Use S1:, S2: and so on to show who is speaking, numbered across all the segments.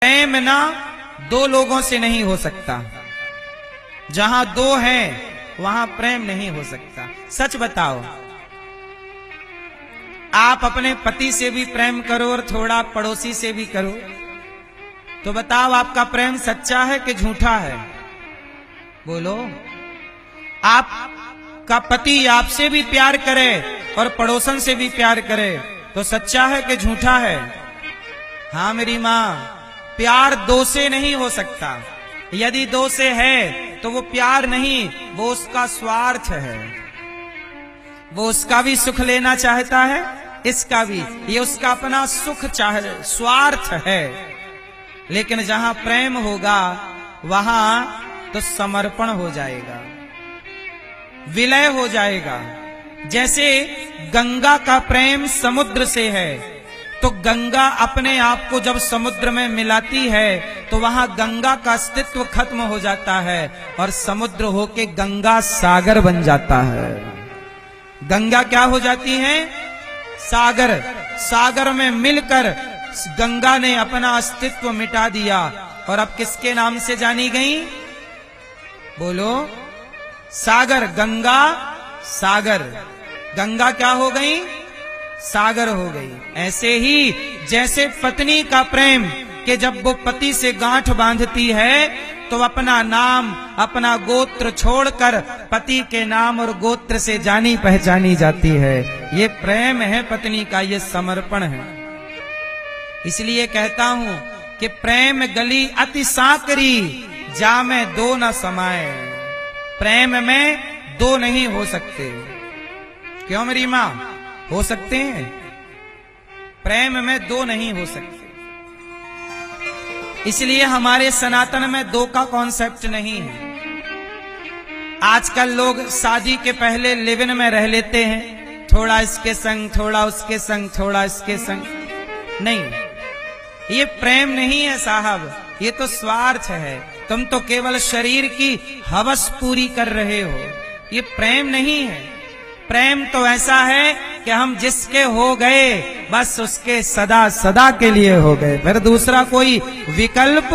S1: प्रेम ना दो लोगों से नहीं हो सकता। जहां दो हैं वहां प्रेम नहीं हो सकता। सच बताओ, आप अपने पति से भी प्रेम करो और थोड़ा पड़ोसी से भी करो, तो बताओ आपका प्रेम सच्चा है कि झूठा है? बोलो। आपका पति आपसे भी प्यार करे और पड़ोसन से भी प्यार करे तो सच्चा है कि झूठा है? हाँ मेरी माँ, प्यार दो से नहीं हो सकता। यदि दो से है तो वो प्यार नहीं, वो उसका स्वार्थ है। वो उसका भी सुख लेना चाहता है, इसका भी, ये उसका अपना सुख चाहे, स्वार्थ है। लेकिन जहां प्रेम होगा वहां तो समर्पण हो जाएगा, विलय हो जाएगा। जैसे गंगा का प्रेम समुद्र से है, तो गंगा अपने आप को जब समुद्र में मिलाती है तो वहां गंगा का अस्तित्व खत्म हो जाता है और समुद्र होके गंगा सागर बन जाता है। गंगा क्या हो जाती है? सागर। सागर में मिलकर गंगा ने अपना अस्तित्व मिटा दिया और अब किसके नाम से जानी गई? बोलो। सागर। गंगा सागर। गंगा क्या हो गई? सागर हो गई। ऐसे ही जैसे पत्नी का प्रेम कि जब वो पति से गांठ बांधती है तो अपना नाम, अपना गोत्र छोड़कर पति के नाम और गोत्र से जानी पहचानी जाती है। ये प्रेम है पत्नी का, ये समर्पण है। इसलिए कहता हूं कि प्रेम गली अति साकरी, जामे दो न समाए। प्रेम में दो नहीं हो सकते। क्यों मेरी मां? हो सकते हैं, प्रेम में दो नहीं हो सकते। इसलिए हमारे सनातन में दो का कॉन्सेप्ट नहीं है। आजकल लोग शादी के पहले लिव इन में रह लेते हैं, थोड़ा इसके संग, थोड़ा उसके संग, थोड़ा इसके संग। नहीं, ये प्रेम नहीं है साहब, ये तो स्वार्थ है। तुम तो केवल शरीर की हवस पूरी कर रहे हो, ये प्रेम नहीं है। प्रेम तो ऐसा है कि हम जिसके हो गए बस उसके सदा सदा के लिए हो गए, फिर दूसरा कोई विकल्प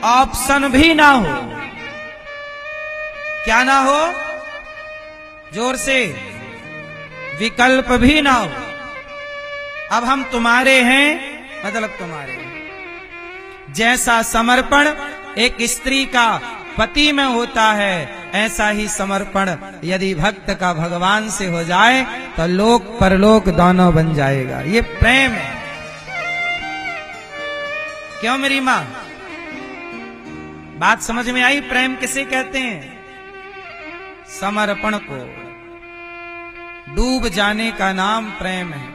S1: ऑप्शन भी ना हो। क्या ना हो? जोर से। विकल्प भी ना हो। अब हम तुम्हारे हैं, मतलब तुम्हारे हैं। जैसा समर्पण एक स्त्री का पति में होता है, ऐसा ही समर्पण यदि भक्त का भगवान से हो जाए तो लोक परलोक दोनों बन जाएगा। ये प्रेम है। क्यों मेरी मां? बात समझ में आई? प्रेम किसे कहते हैं? समर्पण को। डूब जाने का नाम प्रेम है,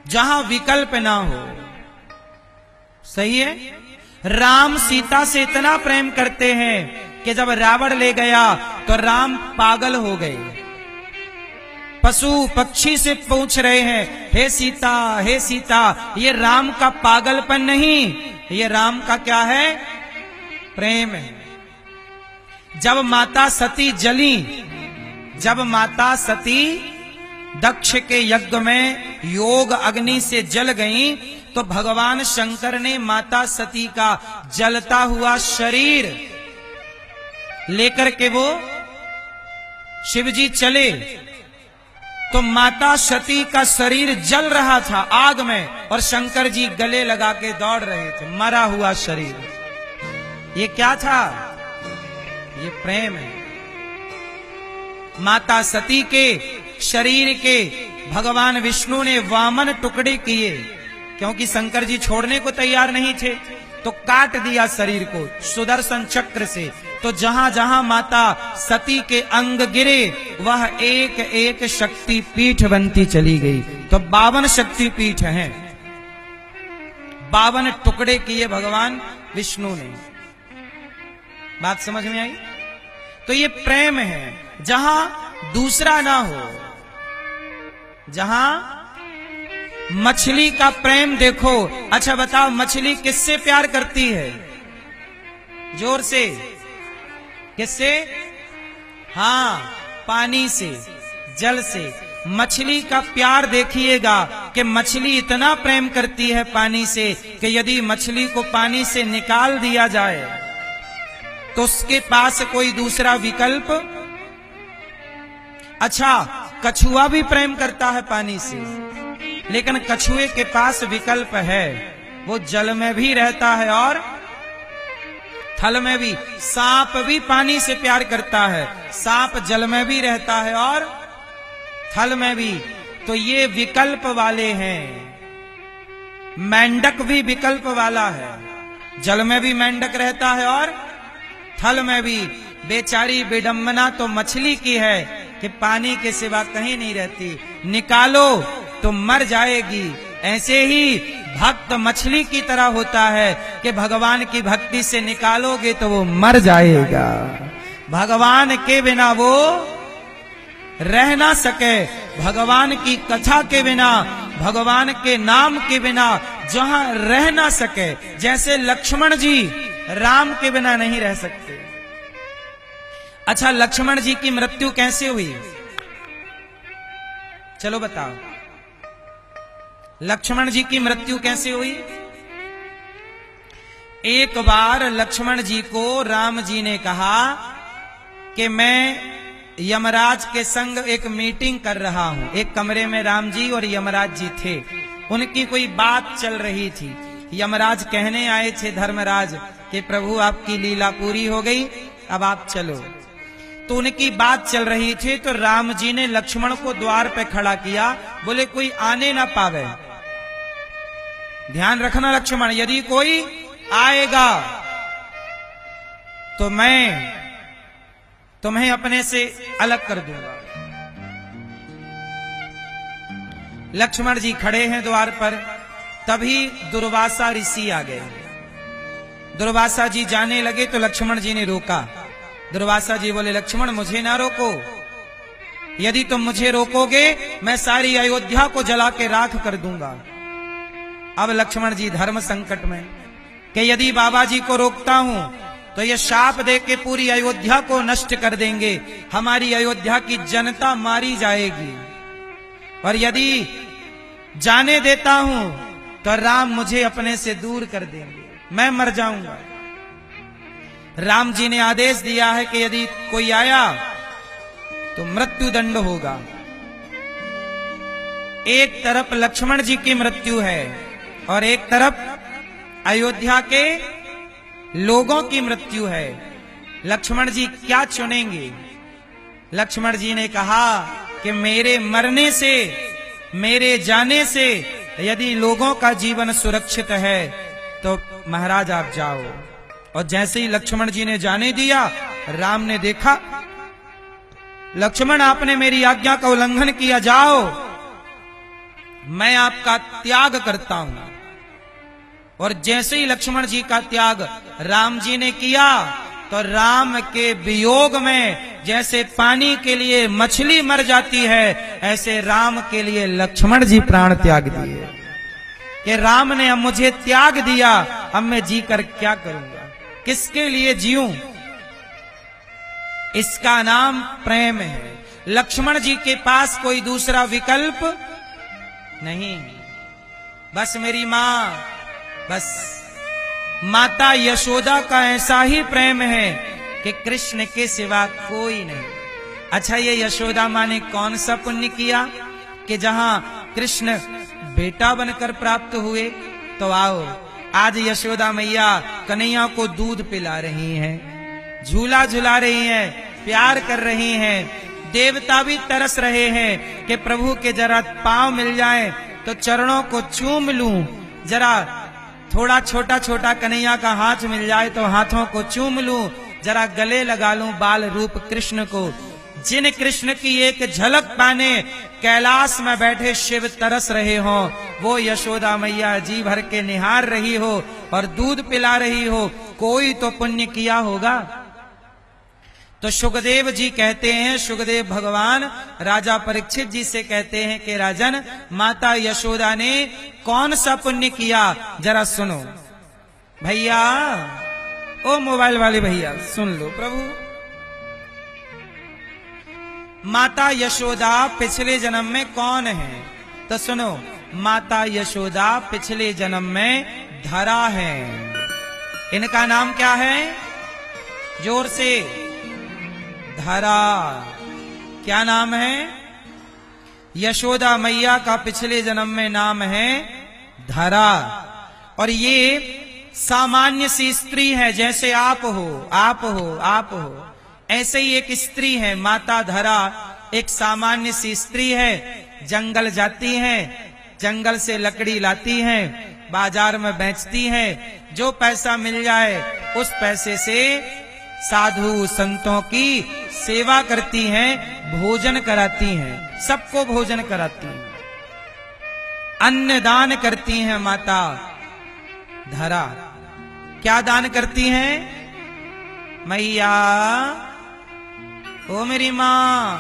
S1: जहां विकल्प ना हो। सही है। राम सीता से इतना प्रेम करते हैं कि जब रावण ले गया तो राम पागल हो गए। पशु पक्षी से पूछ रहे हैं, हे सीता, हे सीता। ये राम का पागलपन नहीं, ये राम का क्या है? प्रेम है। जब माता सती जली, जब माता सती दक्ष के यज्ञ में योग अग्नि से जल गई, तो भगवान शंकर ने माता सती का जलता हुआ शरीर लेकर के वो शिवजी चले, तो माता सती का शरीर जल रहा था आग में और शंकर जी गले लगा के दौड़ रहे थे, मरा हुआ शरीर। ये क्या था? ये प्रेम है। माता सती के शरीर के भगवान विष्णु ने वामन टुकड़े किए, क्योंकि शंकर जी छोड़ने को तैयार नहीं थे, तो काट दिया शरीर को सुदर्शन चक्र से। तो जहां जहां माता सती के अंग गिरे वह एक एक शक्ति पीठ बनती चली गई। तो 52 शक्ति पीठ हैं, 52 टुकड़े किए भगवान विष्णु ने। बात समझ में आई? तो ये प्रेम है, जहां दूसरा ना हो। जहां मछली का प्रेम देखो। अच्छा बताओ, मछली किससे प्यार करती है? जोर से। किससे? हाँ, पानी से, जल से। मछली का प्यार देखिएगा कि मछली इतना प्रेम करती है पानी से कि यदि मछली को पानी से निकाल दिया जाए तो उसके पास कोई दूसरा विकल्प। अच्छा, कछुआ भी प्रेम करता है पानी से, लेकिन कछुए के पास विकल्प है, वो जल में भी रहता है और थल में भी। सांप भी पानी से प्यार करता है, सांप जल में भी रहता है और थल में भी। तो ये विकल्प वाले हैं। मेंढक भी विकल्प वाला है, जल में भी मेंढक रहता है और थल में भी। बेचारी विडंबना तो मछली की है कि पानी के सिवा कहीं नहीं रहती, निकालो तो मर जाएगी। ऐसे ही भक्त मछली की तरह होता है कि भगवान की भक्ति से निकालोगे तो वो मर जाएगा, भगवान के बिना वो रह ना सके। भगवान की कथा के बिना, भगवान के नाम के बिना जहां रह ना सके, जैसे लक्ष्मण जी राम के बिना नहीं रह सकते। अच्छा, लक्ष्मण जी की मृत्यु कैसे हुई? चलो बताओ, लक्ष्मण जी की मृत्यु कैसे हुई? एक बार लक्ष्मण जी को राम जी ने कहा कि मैं यमराज के संग एक मीटिंग कर रहा हूं। एक कमरे में राम जी और यमराज जी थे, उनकी कोई बात चल रही थी। यमराज कहने आए थे धर्मराज कि प्रभु आपकी लीला पूरी हो गई, अब आप चलो। तो उनकी बात चल रही थी, तो राम जी ने लक्ष्मण को द्वार पे खड़ा किया, बोले कोई आने ना पावे। ध्यान रखना लक्ष्मण, यदि कोई आएगा तो मैं तुम्हें अपने से अलग कर दूंगा। लक्ष्मण जी खड़े हैं द्वार पर, तभी दुर्वासा ऋषि आ गए। दुर्वासा जी जाने लगे तो लक्ष्मण जी ने रोका। दुर्वासा जी बोले लक्ष्मण मुझे ना रोको, यदि तुम मुझे रोकोगे मैं सारी अयोध्या को जला के राख कर दूंगा। अब लक्ष्मण जी धर्म संकट में कि यदि बाबा जी को रोकता हूं तो ये शाप दे के पूरी अयोध्या को नष्ट कर देंगे, हमारी अयोध्या की जनता मारी जाएगी। और यदि जाने देता हूं तो राम मुझे अपने से दूर कर देंगे, मैं मर जाऊंगा। राम जी ने आदेश दिया है कि यदि कोई आया तो मृत्यु दंड होगा। एक तरफ लक्ष्मण जी की मृत्यु है और एक तरफ अयोध्या के लोगों की मृत्यु है। लक्ष्मण जी क्या चुनेंगे? लक्ष्मण जी ने कहा कि मेरे मरने से, मेरे जाने से यदि लोगों का जीवन सुरक्षित है तो महाराज आप जाओ। और जैसे ही लक्ष्मण जी ने जाने दिया, राम ने देखा लक्ष्मण आपने मेरी आज्ञा का उल्लंघन किया, जाओ मैं आपका त्याग करता हूं। और जैसे ही लक्ष्मण जी का त्याग राम जी ने किया तो राम के वियोग में जैसे पानी के लिए मछली मर जाती है, ऐसे राम के लिए लक्ष्मण जी प्राण त्याग दिए कि राम ने अब मुझे त्याग दिया, अब मैं जी कर क्या करूंगा, किसके लिए जीऊं। इसका नाम प्रेम है। लक्ष्मण जी के पास कोई दूसरा विकल्प नहीं। बस मेरी मां, बस माता यशोदा का ऐसा ही प्रेम है कि कृष्ण के सिवा कोई नहीं। अच्छा, ये यशोदा मां ने कौन सा पुण्य किया कि जहां कृष्ण बेटा बनकर प्राप्त हुए? तो आओ, आज यशोदा मैया कन्हैया को दूध पिला रही हैं, झूला झुला रही हैं, प्यार कर रही हैं। देवता भी तरस रहे हैं कि प्रभु के जरा पांव मिल जाएं तो चरणों को चूम लूं, जरा थोड़ा छोटा छोटा कन्हैया का हाथ मिल जाए तो हाथों को चूम लूं, जरा गले लगा लूं बाल रूप कृष्ण को। जिन कृष्ण की एक झलक पाने कैलाश में बैठे शिव तरस रहे हो, वो यशोदा मैया जी भर के निहार रही हो और दूध पिला रही हो, कोई तो पुण्य किया होगा। तो सुखदेव जी कहते हैं, सुखदेव भगवान राजा परीक्षित जी से कहते हैं कि राजन, माता यशोदा ने कौन सा पुण्य किया, जरा सुनो। भैया, ओ मोबाइल वाले भैया सुन लो। प्रभु माता यशोदा पिछले जन्म में कौन है? तो सुनो, माता यशोदा पिछले जन्म में धरा है। इनका नाम क्या है? जोर से, धरा। क्या नाम है? यशोदा मैया का पिछले जन्म में नाम है धरा। और ये सामान्य सी स्त्री है, जैसे आप हो, आप हो, आप हो, ऐसे ही एक स्त्री है माता धरा। एक सामान्य सी स्त्री है, जंगल जाती है, जंगल से लकड़ी लाती है, बाजार में बेचती है, जो पैसा मिल जाए उस पैसे से साधु संतों की सेवा करती हैं, भोजन कराती हैं, सबको भोजन कराती हैं, अन्न दान करती हैं माता धरा। क्या दान करती हैं? मैया, ओ मेरी मां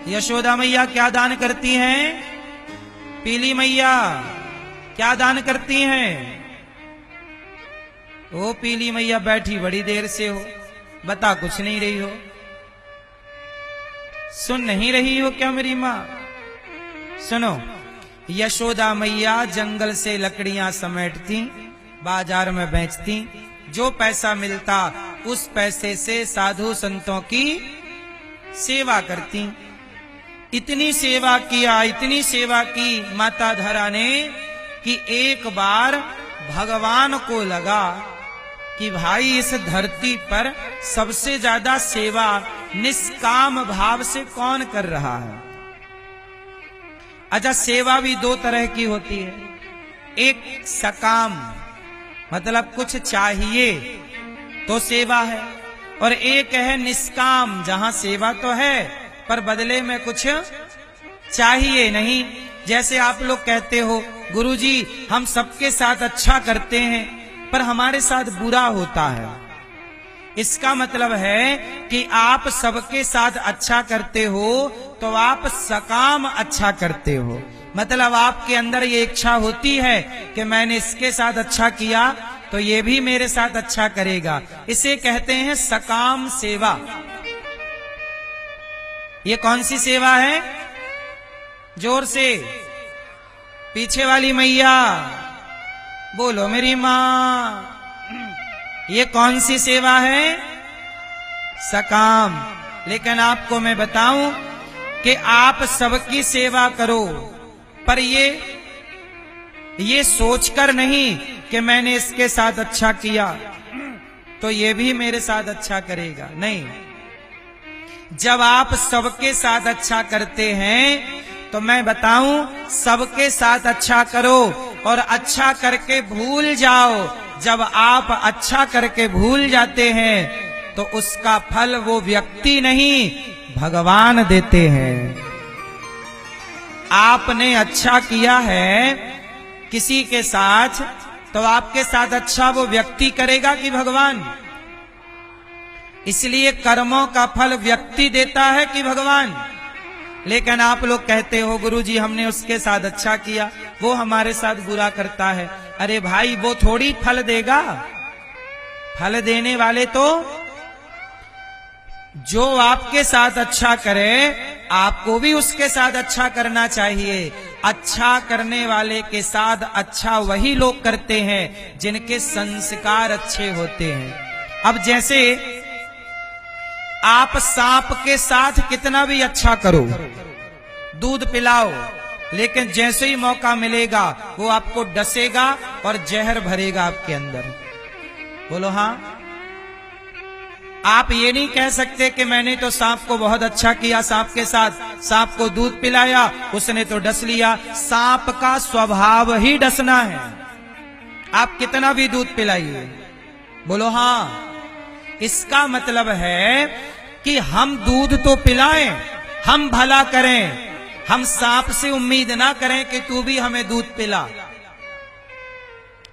S1: यशोदा मैया क्या दान करती हैं? पीली मैया क्या दान करती हैं? ओ पीली मैया बैठी बड़ी देर से हो, बता कुछ नहीं रही हो, सुन नहीं रही हो क्या मेरी मां? सुनो, यशोदा मैया जंगल से लकड़ियां समेटती, बाजार में बेचती, जो पैसा मिलता उस पैसे से साधु संतों की सेवा करती। इतनी सेवा किया, इतनी सेवा की माता धरा ने कि एक बार भगवान को लगा कि भाई इस धरती पर सबसे ज्यादा सेवा निष्काम भाव से कौन कर रहा है? अच्छा, सेवा भी दो तरह की होती है, एक सकाम मतलब कुछ चाहिए तो सेवा है, और एक है निष्काम, जहां सेवा तो है पर बदले में कुछ चाहिए नहीं। जैसे आप लोग कहते हो, गुरुजी हम सबके साथ अच्छा करते हैं पर हमारे साथ बुरा होता है। इसका मतलब है कि आप सबके साथ अच्छा करते हो तो आप सकाम अच्छा करते हो, मतलब आपके अंदर ये इच्छा होती है कि मैंने इसके साथ अच्छा किया तो ये भी मेरे साथ अच्छा करेगा। इसे कहते हैं सकाम सेवा। ये कौन सी सेवा है? जोर से, पीछे वाली मैया बोलो मेरी मां, ये कौन सी सेवा है? सकाम। लेकिन आपको मैं बताऊं कि आप सबकी सेवा करो, पर ये सोचकर नहीं कि मैंने इसके साथ अच्छा किया तो ये भी मेरे साथ अच्छा करेगा, नहीं। जब आप सबके साथ अच्छा करते हैं तो मैं बताऊं, सबके साथ अच्छा करो और अच्छा करके भूल जाओ। जब आप अच्छा करके भूल जाते हैं तो उसका फल वो व्यक्ति नहीं भगवान देते हैं। आपने अच्छा किया है किसी के साथ तो आपके साथ अच्छा वो व्यक्ति करेगा कि भगवान? इसलिए कर्मों का फल व्यक्ति देता है कि भगवान? लेकिन आप लोग कहते हो गुरुजी हमने उसके साथ अच्छा किया, वो हमारे साथ बुरा करता है। अरे भाई, वो थोड़ी फल देगा, फल देने वाले तो जो आपके साथ अच्छा करे आपको भी उसके साथ अच्छा करना चाहिए। अच्छा करने वाले के साथ अच्छा वही लोग करते हैं जिनके संस्कार अच्छे होते हैं। अब जैसे आप सांप के साथ कितना भी अच्छा करो, दूध पिलाओ, लेकिन जैसे ही मौका मिलेगा वो आपको डसेगा और जहर भरेगा आपके अंदर। बोलो हाँ। आप ये नहीं कह सकते कि मैंने तो सांप को बहुत अच्छा किया, सांप के साथ, सांप को दूध पिलाया, उसने तो डस लिया। सांप का स्वभाव ही डसना है, आप कितना भी दूध पिलाइए। बोलो हाँ। इसका मतलब है कि हम दूध तो पिलाएं, हम भला करें, हम सांप से उम्मीद ना करें कि तू भी हमें दूध पिला,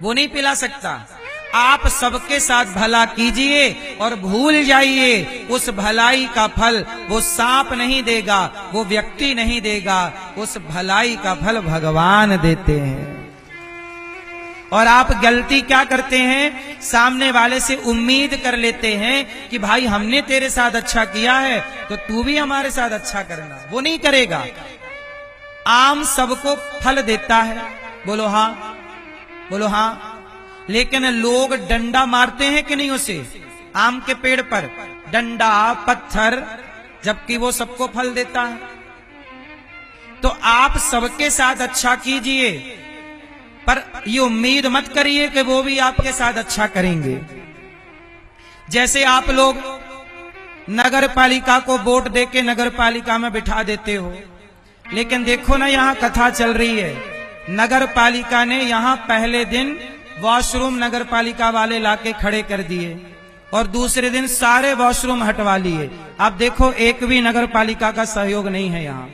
S1: वो नहीं पिला सकता। आप सबके साथ भला कीजिए और भूल जाइए, उस भलाई का फल वो सांप नहीं देगा, वो व्यक्ति नहीं देगा, उस भलाई का फल भगवान देते हैं। और आप गलती क्या करते हैं, सामने वाले से उम्मीद कर लेते हैं कि भाई हमने तेरे साथ अच्छा किया है तो तू भी हमारे साथ अच्छा करना। वो नहीं करेगा। आम सबको फल देता है, बोलो हाँ, बोलो हाँ। लेकिन लोग डंडा मारते हैं कि नहीं उसे, आम के पेड़ पर डंडा पत्थर, जबकि वो सबको फल देता है। तो आप सबके साथ अच्छा कीजिए, पर ये उम्मीद मत करिए कि वो भी आपके साथ अच्छा करेंगे। जैसे आप लोग नगर पालिका को वोट देके नगर पालिका में बिठा देते हो, लेकिन देखो ना यहाँ कथा चल रही है, नगर पालिका ने यहाँ पहले दिन वॉशरूम नगर पालिका वाले लाके खड़े कर दिए और दूसरे दिन सारे वॉशरूम हटवा लिए। अब देखो एक भी नगर पालिका का सहयोग नहीं है यहाँ।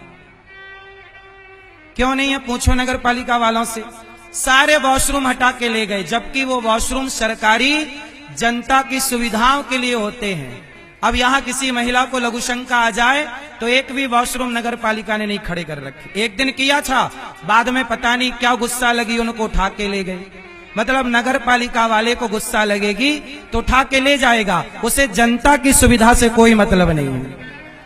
S1: क्यों नहीं है, पूछो नगर पालिका वालों से। सारे वॉशरूम हटा के ले गए, जबकि वो वॉशरूम सरकारी जनता की सुविधाओं के लिए होते हैं। अब यहाँ किसी महिला को लघु शंका आ जाए तो एक भी वॉशरूम नगर पालिका ने नहीं खड़े कर रखे। एक दिन किया था, बाद में पता नहीं क्या गुस्सा लगी, उनको उठा के ले गए। मतलब नगर पालिका वाले को गुस्सा लगेगी तो उठा के ले जाएगा, उसे जनता की सुविधा से कोई मतलब नहीं है।